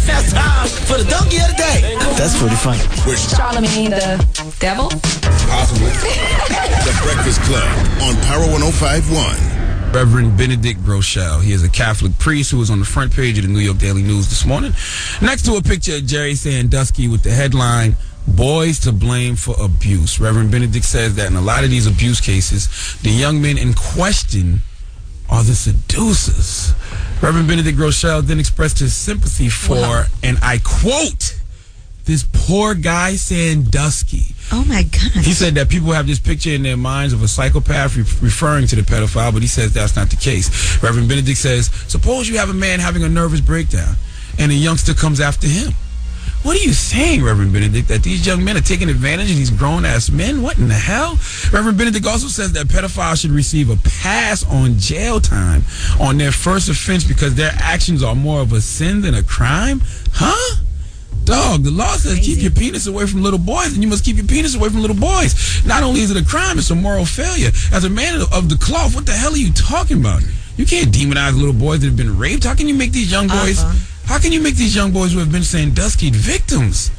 That's time for the donkey of the day. That's pretty funny. Charlamagne the devil? Possibly. The Breakfast Club on Power 105.1. Reverend Benedict Groeschel. He is a Catholic priest who was on the front page of the New York Daily News this morning, next to a picture of Jerry Sandusky with the headline, "Boys to blame for abuse." Reverend Benedict says that in a lot of these abuse cases, the young men in question are the seducers. Reverend Benedict Groeschel then expressed his sympathy for, and I quote, this poor guy Sandusky. Oh my God. He said that people have this picture in their minds of a psychopath referring to the pedophile, but he says that's not the case. Reverend Benedict says, suppose you have a man having a nervous breakdown and a youngster comes after him. What are you saying, Reverend Benedict, that these young men are taking advantage of these grown-ass men? What in the hell? Reverend Benedict also says that pedophiles should receive a pass on jail time on their first offense because their actions are more of a sin than a crime? Huh? Dog, the law says keep your penis away from little boys, and you must keep your penis away from little boys. Not only is it a crime, it's a moral failure. As a man of the cloth, what the hell are you talking about? You can't demonize little boys that have been raped. How can you make these young boys... How can you make these young boys who have been Sandusky victims?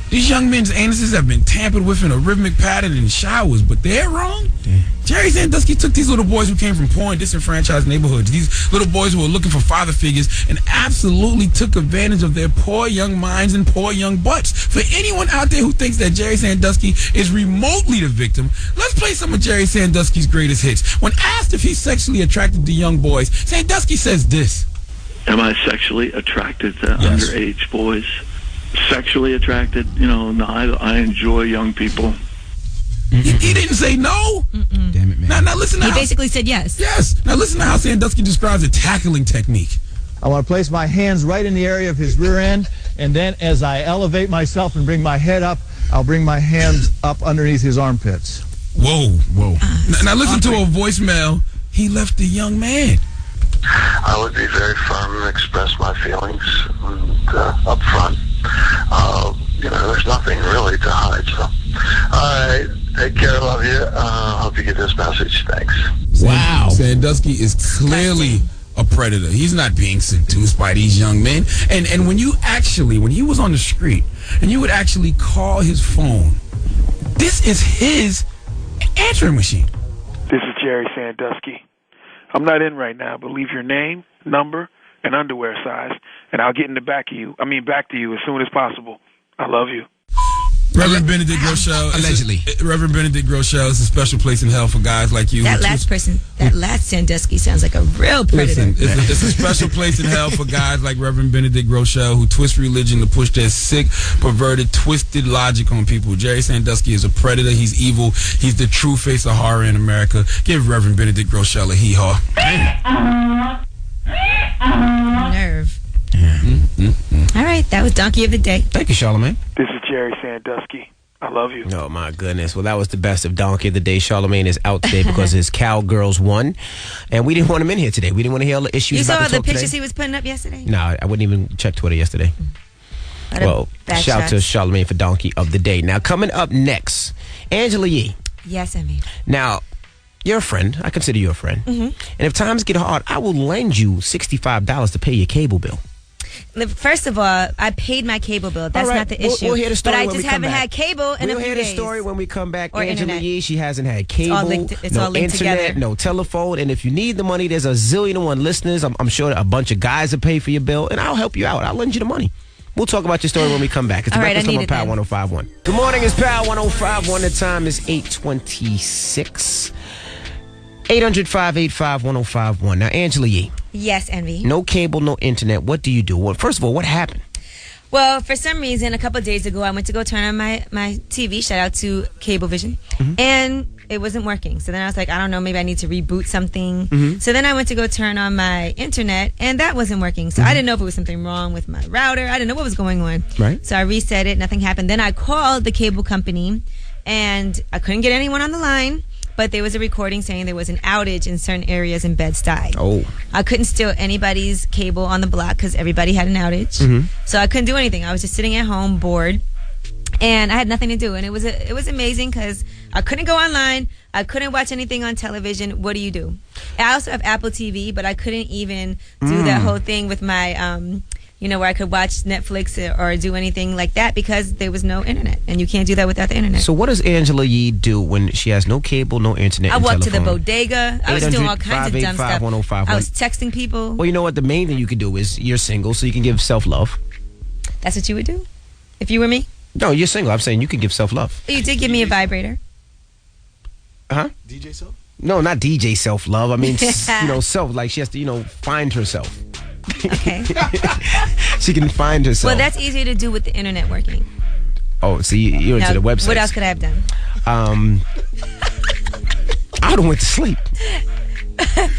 These young men's anuses have been tampered with in a rhythmic pattern in showers, but they're wrong? Damn. Jerry Sandusky took these little boys who came from poor and disenfranchised neighborhoods, these little boys who were looking for father figures, and absolutely took advantage of their poor young minds and poor young butts. For anyone out there who thinks that Jerry Sandusky is remotely the victim, let's play some of Jerry Sandusky's greatest hits. When asked if he's sexually attracted to young boys, Sandusky says this. Am I sexually attracted to underage boys? Sexually attracted? You know, no, I enjoy young people. He didn't say no. Damn it, man. Now listen to He basically said yes. Yes. Now listen to how Sandusky describes a tackling technique. I want to place my hands right in the area of his rear end, and then as I elevate myself and bring my head up, I'll bring my hands up underneath his armpits. Whoa. Now listen to a voicemail he left the young man. I would be very firm and express my feelings up front. You know, there's nothing really to hide. So, all right, take care, love you. Hope you get this message. Thanks. Wow. Sandusky is clearly a predator. He's not being seduced by these young men. And when he was on the street, and you would actually call his phone, this is his answering machine. This is Jerry Sandusky. I'm not in right now, but leave your name, number, and underwear size, and I'll get back to you as soon as possible. I love you. Reverend Benedict Groeschel. Allegedly. Reverend Benedict Groeschel is a special place in hell for guys like you. That last Sandusky sounds like a real predator. Listen, it's a special place in hell for guys like Reverend Benedict Groeschel who twist religion to push their sick, perverted, twisted logic on people. Jerry Sandusky is a predator. He's evil. He's the true face of horror in America. Give Reverend Benedict Groeschel a hee-haw. Nerve. All right, that was Donkey of the Day. Thank you, Charlamagne. This is Jerry Sandusky. I love you. Oh, my goodness. Well, that was the best of Donkey of the Day. Charlamagne is out today because his Cowgirls won. And we didn't want him in here today. We didn't want to hear all the issues You about saw the the pictures today. he was putting up yesterday? No, I wouldn't even check Twitter yesterday. Well, shout out to Charlamagne for Donkey of the Day. Now, coming up next, Angela Yee. Yes, Emmy. Now, you're a friend. I consider you a friend. Mm-hmm. And if times get hard, I will lend you $65 to pay your cable bill. First of all, I paid my cable bill. That's All right, not the issue. We'll hear the story but I when just we come haven't back. had cable in we'll a few hear days. the story when we come back. Or Angela internet. Yee, she hasn't had cable, It's no all linked internet, together. no telephone. And if you need the money, there's a zillion and one listeners. I'm sure a bunch of guys will pay for your bill, and I'll help you out. I'll lend you the money. We'll talk about your story when we come back. It's the All right, Breakfast I Club need on it Power then. 1051. Good morning, it's Power 1051. The time is 8:26. 800-585-1051. Now, Angela Yee. Yes, Envy. No cable, no internet. What do you do? Well, first of all, what happened? Well, for some reason, a couple of days ago, I went to go turn on my TV. Shout out to Cablevision. And it wasn't working. So then I was like, I don't know, maybe I need to reboot something. So then I went to go turn on my internet, and that wasn't working. So I didn't know if it was something wrong with my router. I didn't know what was going on. Right. So I reset it. Nothing happened. Then I called the cable company, and I couldn't get anyone on the line. But there was a recording saying there was an outage in certain areas in Bed-Stuy. Oh. I couldn't steal anybody's cable on the block because everybody had an outage. So I couldn't do anything. I was just sitting at home bored, and I had nothing to do. And it was amazing because I couldn't go online. I couldn't watch anything on television. What do you do? I also have Apple TV, but I couldn't even do that whole thing with my where I could watch Netflix or do anything like that because there was no internet, and you can't do that without the internet. So what does Angela Yee do when she has no cable, no internet, I and walked to the telephone? bodega. I was doing all kinds of dumb stuff. 800-585-1051. I was texting people. Well, you know what? The main thing you can do is you're single, so you can give self-love. That's what you would do if you were me? No, you're single. I'm saying you can give self-love. You did give me a vibrator. Huh? DJ self? No, not DJ self-love. I mean, self. Like she has to, find herself. Okay. She can find herself. Well, that's easier to do with the internet working. Oh, so you're into Now, the website. What else could I have done? I would have went to sleep.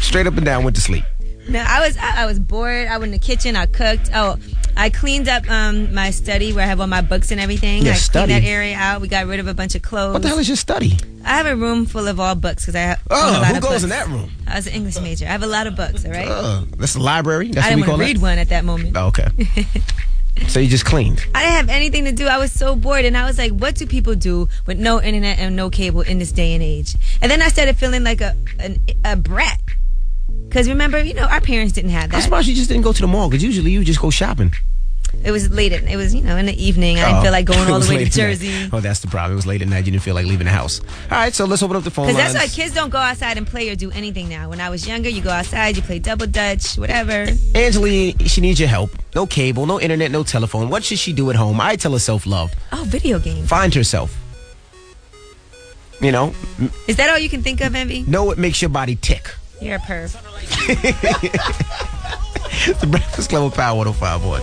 Straight up and down, went to sleep. No, I was bored. I went in the kitchen. I cooked. Oh, I cleaned up my study where I have all my books and everything. Your I study? cleaned that area out. We got rid of a bunch of clothes. What the hell is your study? I have a room full of all books because I have own a lot who of goes books. in that room? I was an English major. I have a lot of books, all right? That's the library? That's I what didn't we call want to read it? one at that moment. Oh, okay. So you just cleaned? I didn't have anything to do. I was so bored, and I was like, what do people do with no internet and no cable in this day and age? And then I started feeling like a brat. Because remember, our parents didn't have that. I'm surprised you just didn't go to the mall, because usually you just go shopping. It was late. It was, in the evening. I didn't feel like going all the way to Jersey. Oh, that's the problem. It was late at night. You didn't feel like leaving the house. All right, so let's open up the phone lines. Because that's why kids don't go outside and play or do anything now. When I was younger, you go outside, you play double dutch, whatever. Angela, she needs your help. No cable, no internet, no telephone. What should she do at home? I tell her self-love. Oh, video games. Find herself. Is that all you can think of, Envy? Know what makes your body tick. You're a perv. It's the Breakfast Club of Power 1051.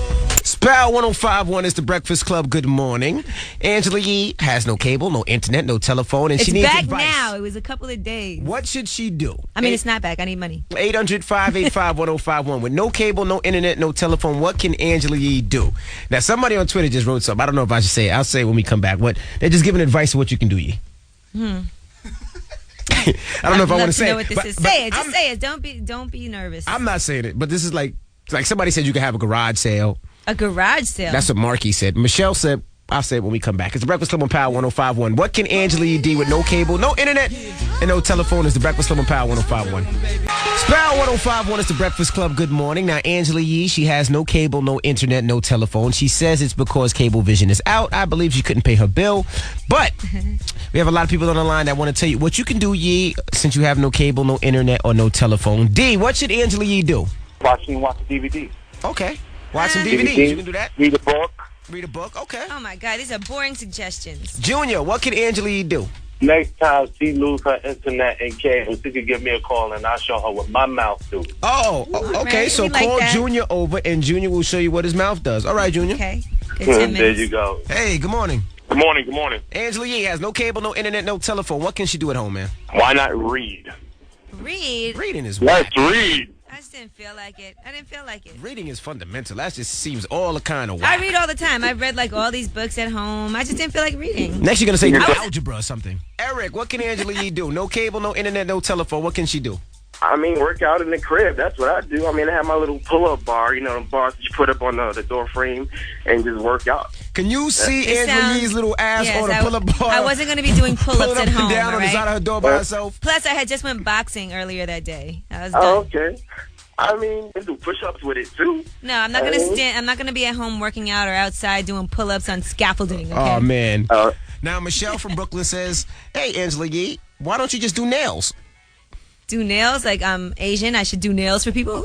Power 1051 is the Breakfast Club. Good morning. Angela Yee has no cable, no internet, no telephone, and she needs back advice. now. It was a couple of days. What should she do? I mean, it's not back. I need money. 800-585-1051. With no cable, no internet, no telephone, what can Angela Yee do? Now, somebody on Twitter just wrote something. I don't know if I should say it. I'll say it when we come back. They're just giving advice on what you can do, Yee. I don't know if I want to say know what this is. Say it. Just say it. Don't be nervous. I'm not saying it, but this is like somebody said you can have a garage sale. A garage sale? That's what Marky said. Michelle said, I'll say it when we come back. It's the Breakfast Club on Power 1051. What can Angela Yee do with no cable, no internet, and no telephone? It's the Breakfast Club on Power 1051. It's Power 1051. It's the Breakfast Club. Good morning. Now, Angela Yee, she has no cable, no internet, no telephone. She says it's because Cablevision is out. I believe she couldn't pay her bill. But we have a lot of people on the line that want to tell you what you can do, Yee, since you have no cable, no internet, or no telephone. D, what should Angela Yee do? Watch the DVD. Okay. Watch some DVDs. You can do that. Read a book. Read a book, okay. Oh my God, these are boring suggestions. Junior, what can Angela Yee do? Next time she lose her internet and cable, she could give me a call and I'll show her what my mouth do. Oh, okay. Right, So we like call that. Junior over, and Junior will show you what his mouth does. All right, Junior. Okay. Good 10 There minutes. you go. Hey, good morning. Good morning, good morning. Angela Yee has no cable, no internet, no telephone. What can she do at home, man? Why not read? Read? Reading is Let's read. I just didn't feel like it. I didn't feel like it. Reading is fundamental. That just seems all the kind of I whack. read all the time. I've read like all these books at home. I just didn't feel like reading. Next, you're going to say I was- algebra or something. Eric, what can Angela Yee do? No cable, no internet, no telephone. What can she do? I mean, work out in the crib. That's what I do. I mean, I have my little pull-up bar, the bars that you put up on the door frame and just work out. Can you see It Angela sounds- Yee's little ass Yes, on a pull-up bar? I wasn't going to be doing pull-ups Pulling up at and home. down all on the right? side of her door by herself? Plus, I had just went boxing earlier that day. I was done. Oh, okay. I mean, you do push-ups with it, too. No, I'm not gonna stand. I'm not gonna be at home working out or outside doing pull-ups on scaffolding. Okay? Oh, man. Now, Michelle from Brooklyn says, hey, Angela Yee, why don't you just do nails? Do nails like I'm Asian? I should do nails for people.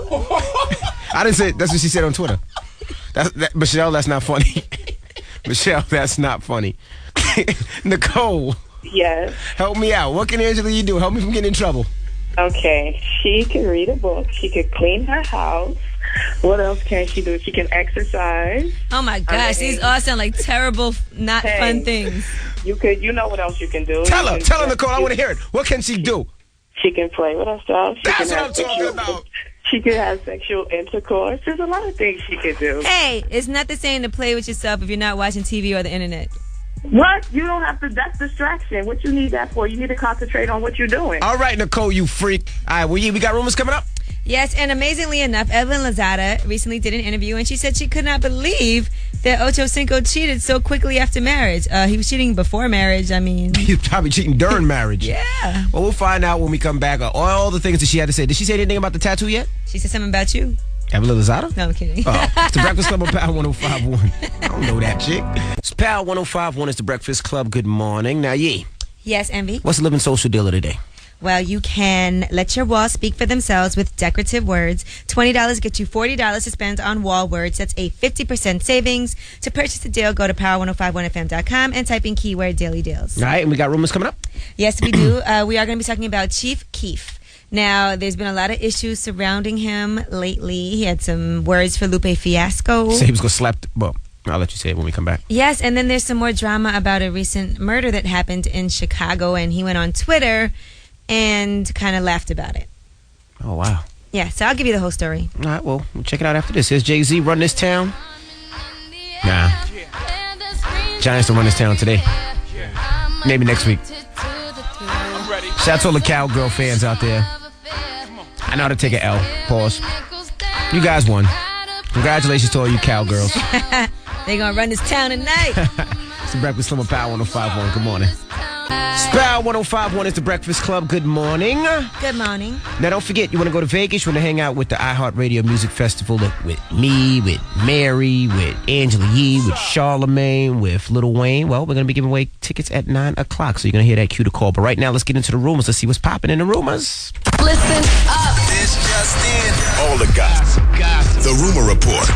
I didn't say, that's what she said on Twitter. Michelle, that's not funny. Michelle, that's not funny. Nicole. Yes. Help me out. What can Angela Yee do? Help me from getting in trouble. Okay. She can read a book. She can clean her house. What else can she do? She can exercise. Oh my gosh, these all sound like terrible, not fun things. You know what else you can do? Tell her, Nicole. I want to hear it. What can she do? She can play with herself. That's what I'm talking about. She can have sexual intercourse. There's a lot of things she can do. Hey, it's not the same to play with yourself if you're not watching TV or the internet. What? You don't have to. That's distraction. What you need that for? You need to concentrate on what you're doing. All right, Nicole, you freak. All right, well, we got rumors coming up? Yes, and amazingly enough, Evelyn Lozada recently did an interview, and she said she could not believe that Ocho Cinco cheated so quickly after marriage. He was cheating before marriage, I mean. He was probably cheating during marriage. Yeah. Well, we'll find out when we come back. All the things that she had to say. Did she say anything about the tattoo yet? She said something about you. Evelyn Lozada? No, I'm kidding. Oh, it's the Breakfast Club on Power 105.1. I don't know that chick. It's Power 105.1. It's the Breakfast Club. Good morning. Now, Yee. Yes, Envy? What's the living social deal of the day? Well, you can let your walls speak for themselves with decorative words. $20 gets you $40 to spend on wall words. That's a 50% savings. To purchase the deal, go to power1051fm.com and type in keyword daily deals. All right, and we got rumors coming up? Yes, we do. We are going to be talking about Chief Keef. Now, there's been a lot of issues surrounding him lately. He had some words for Lupe Fiasco. Say he was going to slap... Well, I'll let you say it when we come back. Yes, and then there's some more drama about a recent murder that happened in Chicago, and he went on Twitter and kind of laughed about it. Oh, wow. Yeah, so I'll give you the whole story. All right, well, we'll check it out after this. Here's Jay-Z, Run This Town. Nah. Giants don't run this town today. Maybe next week. Shout out to all the Cowgirl fans out there. I know how to take an L. Pause. You guys won. Congratulations to all you Cowgirls. They're going to run this town tonight. It's the Breakfast Club on Power 105.1. Good morning. Power 105.1 is the Breakfast Club. Good morning. Good morning. Now, don't forget, you want to go to Vegas, you want to hang out with the iHeartRadio Music Festival with me, with Mary, with Angela Yee, with Charlamagne, with Lil Wayne. Well, we're going to be giving away tickets at 9 o'clock, so you're going to hear that cue to call. But right now, let's get into the rumors. Let's see what's popping in the rumors. Listen up. This just in. All the gossip. The rumor report.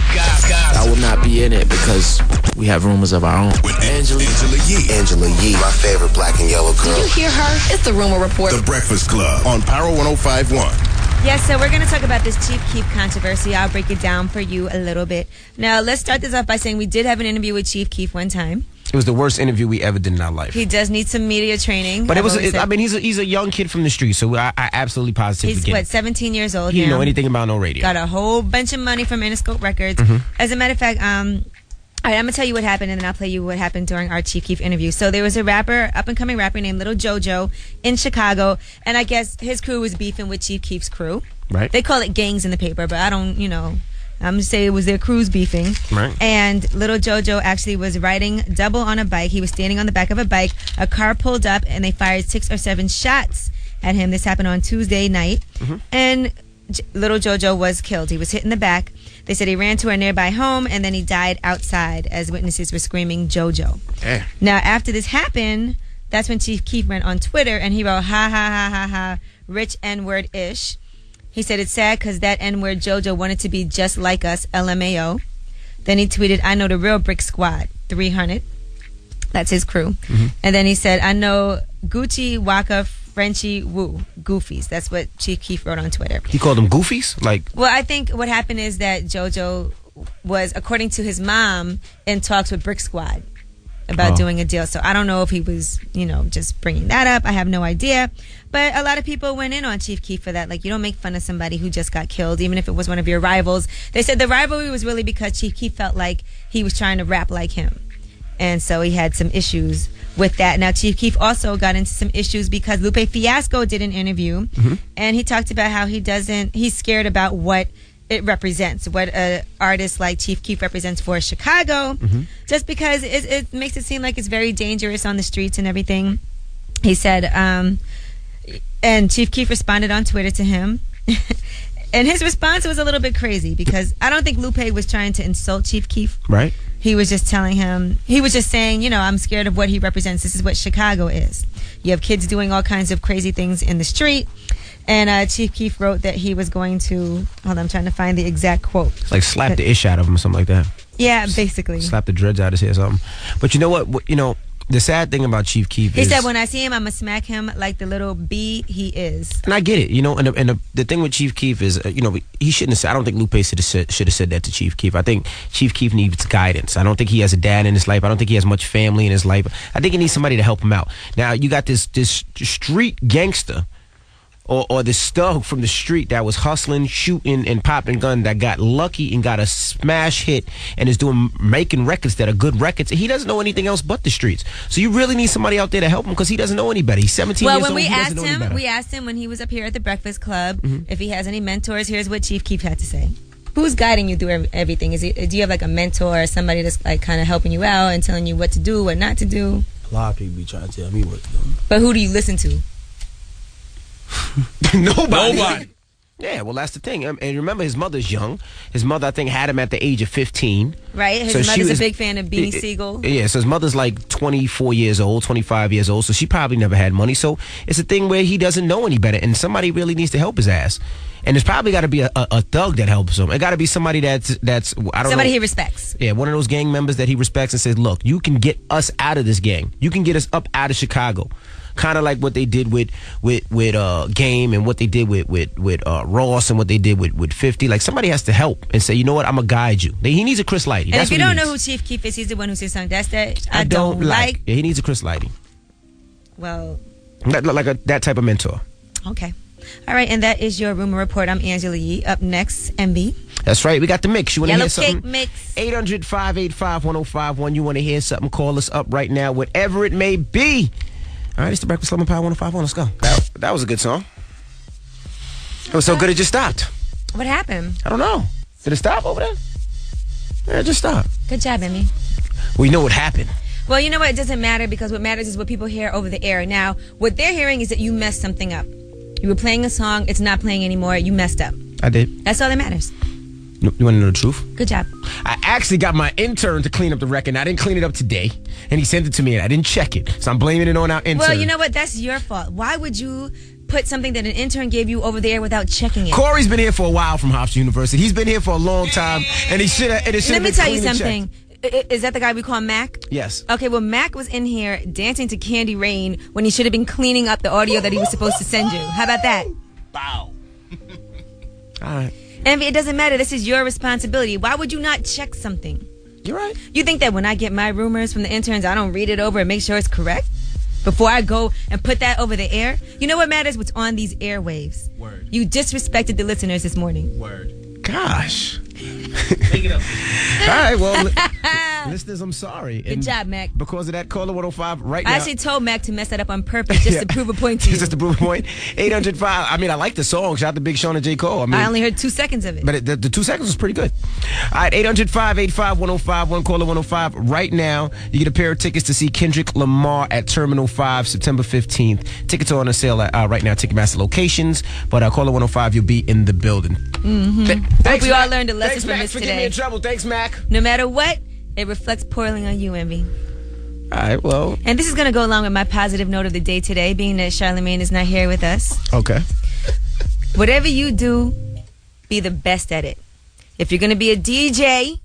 I will not be in it because we have rumors of our own. With Angela Yee. Angela Yee, my favorite black and yellow girl. Did you hear her? It's the rumor report. The Breakfast Club on Power 105.1. Yes, so we're going to talk about this Chief Keef controversy. I'll break it down for you a little bit. Now, let's start this off by saying we did have an interview with Chief Keef one time. It was the worst interview we ever did in our life. He does need some media training. But he's a young kid from the street, so I absolutely positively He's, get it. 17 years old He didn't now. know anything about no radio. Got a whole bunch of money from Interscope Records. As a matter of fact, all right, I'm going to tell you what happened, and then I'll play you what happened during our Chief Keef interview. So there was a up-and-coming rapper named Little JoJo in Chicago, and I guess his crew was beefing with Chief Keef's crew. Right. They call it gangs in the paper, but I don't, I'm just saying it was their crews beefing. Right. And Little JoJo actually was riding double on a bike. He was standing on the back of a bike. A car pulled up, and they fired 6 or 7 shots at him. This happened on Tuesday night. And Little JoJo was killed. He was hit in the back. They said he ran to a nearby home, and then he died outside as witnesses were screaming, JoJo. Yeah. Now, after this happened, that's when Chief Keef went on Twitter, and he wrote, ha, ha, ha, ha, ha, rich N-word-ish. He said it's sad because that N-word JoJo wanted to be just like us, LMAO. Then he tweeted, I know the real Brick Squad, 300. That's his crew. And then he said, I know Gucci, Waka, Frenchie, Woo, Goofies. That's what Chief Keef wrote on Twitter. He called them Goofies? Well, I think what happened is that JoJo was, according to his mom, in talks with Brick Squad about doing a deal. So I don't know if he was, just bringing that up. I have no idea. But a lot of people went in on Chief Keef for that. Like, you don't make fun of somebody who just got killed, even if it was one of your rivals. They said the rivalry was really because Chief Keef felt like he was trying to rap like him. And so he had some issues with that. Now, Chief Keef also got into some issues because Lupe Fiasco did an interview, and he talked about how he's scared about what it represents, what an artist like Chief Keef represents for Chicago, just because it makes it seem like it's very dangerous on the streets and everything. He said, and Chief Keef responded on Twitter to him. And his response was a little bit crazy because I don't think Lupe was trying to insult Chief Keef. Right. He was just telling him, he was just saying, I'm scared of what he represents. This is what Chicago is. You have kids doing all kinds of crazy things in the street. And Chief Keef wrote that he was going to, I'm trying to find the exact quote. Like slap the ish out of him or something like that. Yeah, basically. Slap the dreads out of his hair or something. But you know what? The sad thing about Chief Keef is... He said, when I see him, I'm going to smack him like the little bee he is. And I get it, and the thing with Chief Keef is, he shouldn't have said... I don't think Lupe should have said that to Chief Keef. I think Chief Keef needs guidance. I don't think he has a dad in his life. I don't think he has much family in his life. I think he needs somebody to help him out. Now, you got this street gangster... Or this thug from the street that was hustling, shooting, and popping gun that got lucky and got a smash hit and is making records that are good records. He doesn't know anything else but the streets. So you really need somebody out there to help him because he doesn't know any better. He's 17 years old. Well, when we asked him when he was up here at the Breakfast Club if he has any mentors. Here's what Chief Keef had to say. Who's guiding you through everything? Do you have like a mentor or somebody that's like kind of helping you out and telling you what to do, what not to do? A lot of people be trying to tell me what to do. But who do you listen to? Nobody. Yeah, well, that's the thing. And remember, his mother's young. His mother, I think, had him at the age of 15. Right. His mother's a big fan of Beanie Siegel. Yeah, so his mother's like 24 years old, 25 years old. So she probably never had money. So it's a thing where he doesn't know any better. And somebody really needs to help his ass. And there's probably got to be a thug that helps him. It got to be somebody that's I don't know. Somebody he respects. Yeah, one of those gang members that he respects and says, look, you can get us out of this gang. You can get us up out of Chicago. Kind of like what they did with Game and what they did with Ross and what they did with 50. Like, somebody has to help and say, you know what, I'm going to guide you. He needs a Chris Lighty. And if you don't know who Chief Keef is, he's the one who says something. That's that I don't like. Yeah, he needs a Chris Lighty. Well. That type of mentor. Okay. All right, and that is your Rumor Report. I'm Angela Yee. Up next, MB. That's right. We got the mix. You want to hear something? Yellow Cake Mix. 800-585-1051. You want to hear something? Call us up right now, whatever it may be. All right, it's the Breakfast Club on Power 105.1. Let's go. That was a good song. It was so good it just stopped. What happened? I don't know. Did it stop over there? Yeah, it just stopped. Good job, Emmy. Well, you know what happened. Well, you know what? It doesn't matter because what matters is what people hear over the air. Now, what they're hearing is that you messed something up. You were playing a song. It's not playing anymore. You messed up. I did. That's all that matters. You want to know the truth? Good job. I actually got my intern to clean up the record. I didn't clean it up today, and he sent it to me, and I didn't check it. So I'm blaming it on our intern. Well, you know what? That's your fault. Why would you put something that an intern gave you over there without checking it? Corey's been here for a while from Hofstra University. He's been here for a long time, and he should have. Let me tell you something. Is that the guy we call Mac? Yes. Okay, well, Mac was in here dancing to Candy Rain when he should have been cleaning up the audio that he was supposed to send you. How about that? Wow. All right. Envy, it doesn't matter. This is your responsibility. Why would you not check something? You're right. You think that when I get my rumors from the interns, I don't read it over and make sure it's correct? Before I go and put that over the air? You know what matters? What's on these airwaves. Word. You disrespected the listeners this morning. Word. Gosh. Make it up. All right, well, listeners, I'm sorry. Good job, Mac. Because of that, caller 105 right now. I actually told Mac to mess that up on purpose just to prove a point to you. Just to prove a point. 805. I mean, I like the song. Shout out to Big Sean and J. Cole. I only heard 2 seconds of it. But the 2 seconds was pretty good. All right, 800-585-1051. Caller 105. Right now, you get a pair of tickets to see Kendrick Lamar at Terminal 5, September 15th. Tickets are on sale at, right now, Ticketmaster locations. But caller 105, you'll be in the building. Mm-hmm. Thanks, we all Mac. learned a lesson Thanks, from Mac, this for today. getting me in trouble. Thanks, Mac. No matter what, it reflects poorly on you, Envy. All right, well. And this is going to go along with my positive note of the day today, being that Charlamagne is not here with us. Okay. Whatever you do, be the best at it. If you're going to be a DJ,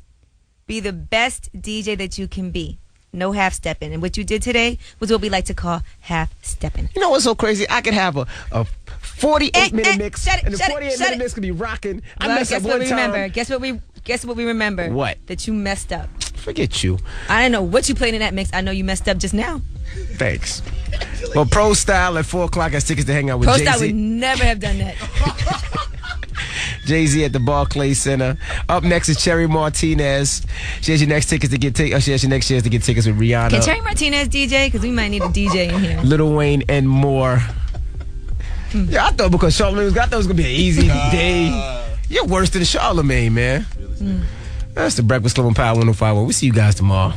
Be the best DJ that you can be. No half-stepping. And what you did today was what we like to call half-stepping. You know what's so crazy? I could have a 48-minute mix, and the 48-minute mix could be rocking. I messed up one time. Guess what we remember? What? That you messed up. Forget you. I don't know what you played in that mix. I know you messed up just now. Thanks. Well, Pro Style at 4 o'clock has tickets to hang out with Jay-Z. Pro Style would never have done that. Jay-Z at the Barclays Center. Up next is Cherry Martinez. She has your next tickets to get tickets. She has your next chance to get tickets with Rihanna. Can Cherry Martinez DJ? Because we might need a DJ in here. Lil Wayne and more. Yeah, I thought because Charlamagne was, I thought it was gonna be an easy day. You're worse than Charlamagne, man. That's the Breakfast Club on Power 105. We'll see you guys tomorrow.